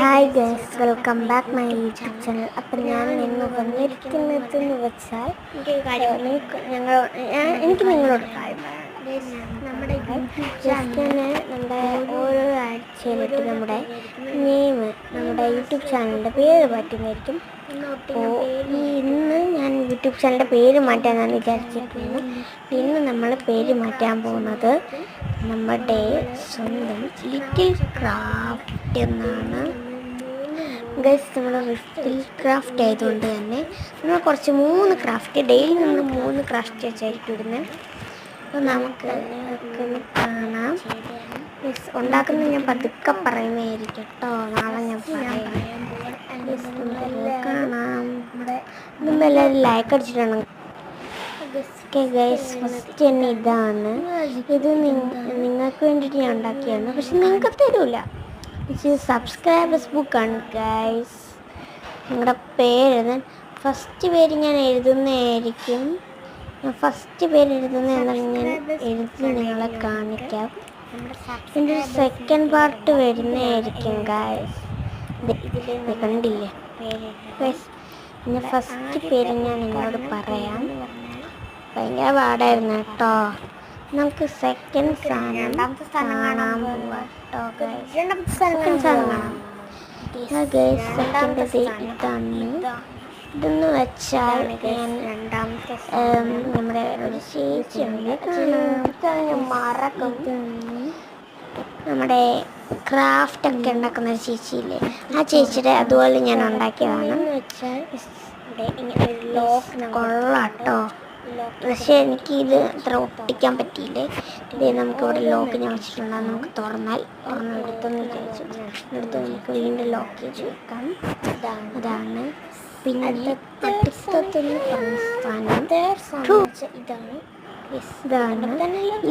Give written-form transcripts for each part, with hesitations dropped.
Hi guys, welcome back my YouTube channel. അപ്പം ഞാൻ ഇന്ന് വന്നിരിക്കുന്നതെന്ന് വെച്ചാൽ എനിക്ക് നിങ്ങളോട് കാര്യം പറയാം. നമ്മുടെ നമ്മുടെ ഓരോ ആഴ്ചയിലിട്ട് നമ്മുടെ നമ്മുടെ യൂട്യൂബ് ചാനലിൻ്റെ പേര് മാറ്റുന്നതായിരിക്കും. അപ്പോൾ ഇന്ന് ഞാൻ യൂട്യൂബ് ചാനലിൻ്റെ പേര് മാറ്റാനാണ് വിചാരിച്ചിരിക്കുന്നത്. ഇന്ന് നമ്മൾ പേര് മാറ്റാൻ പോകുന്നത് നമ്മുടെ സ്വന്തം ലിറ്റിൽ ക്രാഫ്റ്റ് എന്നാണ്. ഗൈസ്, നമ്മൾ ലിറ്റിൽ ക്രാഫ്റ്റ് ആയതുകൊണ്ട് തന്നെ നമ്മൾ കുറച്ച് 3 ക്രാഫ്റ്റ് ഡെയിലി നമ്മൾ 3 ക്രാഫ്റ്റ് വെച്ചായിരിക്കും ഇടുന്നത്. അപ്പോൾ നമുക്ക് കാണാം. ഉണ്ടാക്കുന്നത് ഞാൻ പതുക്കെ പറയുന്നതായിരിക്കും കേട്ടോ, നാളെ ഞാൻ കാണാം. മുമ്പ് എല്ലാവരും ലൈക്ക് അടിച്ചിട്ടാണ്. ഗൈസ്, ഫസ്റ്റ് തന്നെ ഇതാണ്. ഇത് നിങ്ങൾക്ക് വേണ്ടിയിട്ട് ഞാൻ ഉണ്ടാക്കിയാണ്, പക്ഷെ നിങ്ങൾക്ക് തരൂല. ഇത് സബ്സ്ക്രൈബേഴ്സ് ബുക്കാണ് ഗൈസ്. നിങ്ങളുടെ പേര് ഫസ്റ്റ് പേര് ഞാൻ എഴുതുന്നതായിരിക്കും. ഫസ്റ്റ് പേര് എഴുതുന്നതെന്നാണ് ഞാൻ എഴുതി നിങ്ങളെ കാണിക്കാം. ഇതിൻ്റെ സെക്കൻഡ് പാർട്ട് വരുന്നതായിരിക്കും ഗൈസ്. ഇതിൽ കണ്ടില്ലേ ഗൈസ്? പിന്നെ ഫസ്റ്റ് പേര് ഞാൻ നിങ്ങളോട് പറയാം. ഭയങ്കര പാടായിരുന്നു കേട്ടോ. നമുക്ക് സെക്കൻഡ് സാധനം കാണാൻ പോവാം കേട്ടോ ഗൈസ്. സെക്കൻഡ് സാധനം കാണാം ഗൈസ്. സെക്കൻഡ് ഇതാണ്. ഇതെന്ന് വെച്ചാൽ നമ്മുടെ ഒരു ചേച്ചിയുണ്ട്, മറക്കും. നമ്മുടെ ക്രാഫ്റ്റൊക്കെ ഉണ്ടാക്കുന്ന ഒരു ചേച്ചിയില്ലേ, ആ ചേച്ചിയുടെ അതുപോലെ ഞാൻ ഉണ്ടാക്കിയതാണ്. കൊള്ളാട്ടോ. പക്ഷേ എനിക്കിത് അത്ര ഒട്ടിക്കാൻ പറ്റിയില്ലേ. ഇത് നമുക്കിവിടെ ലോക്ക് ഞാൻ വെച്ചിട്ടുണ്ട്. നമുക്ക് തുറന്നെടുത്തെന്ന് വിചാരിച്ചു. എടുത്ത് നമുക്ക് വീണ്ടും ലോക്ക് ചെയ്ത് വെക്കാം. അതാണ്. പിന്നെ അടുത്തൊന്ന് ഇതാണ്.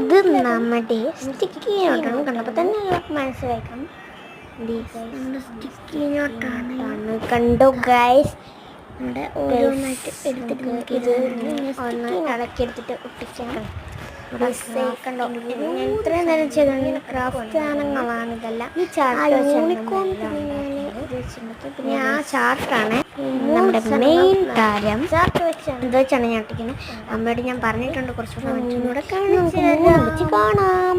ഇത് നമ്മുടെ സ്റ്റിക്കി നോട്ടാണ്. കണ്ടപ്പോൾ തന്നെ എല്ലാവർക്കും മനസ്സിലാക്കാം. സ്റ്റിക്കി നോട്ടാണ്. കണ്ടോ ഗൈസ്? നമ്മുടെ ഓരോന്നായിട്ട് എടുത്തിട്ട് നമുക്ക് ഇത് ഒന്ന് ഇളക്കിയെടുത്തിട്ട് ഒട്ടിക്കാം. കണ്ടോ, ഞാൻ ഇത്രയും നേരം ചെയ്തുകൊണ്ട് ഇങ്ങനെ ക്രാഫ്റ്റ് സാധനങ്ങളാണ് ഇതെല്ലാം. പിന്നെ ആ ചാർട്ടാണ് നമ്മുടെ മെയിൻ കാര്യം. ചാർട്ട് വെച്ചാണ് ഞാൻ ഒട്ടിക്കുന്നത്. അമ്മയോട് ഞാൻ പറഞ്ഞിട്ടുണ്ട് കുറച്ചുകൂടെ വെച്ച് കാണാം.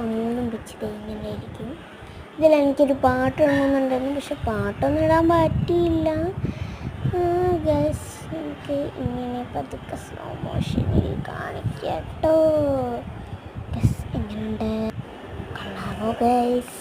ഒന്നും വെച്ചിട്ട് ഇങ്ങനെ ഇരിക്കും. ഇതിലെനിക്കൊരു പാട്ട് ഇടണമെന്നുണ്ടായിരുന്നു, പക്ഷെ പാട്ടൊന്നും ഇടാൻ പറ്റിയില്ല ഗൈസ്. എനിക്ക് ഇങ്ങനെ പതുക്കെ സ്ലോ മോഷനിൽ കാണിക്കട്ടോ. എങ്ങനെയുണ്ട്? കൊള്ളാമോ ഗൈസ്?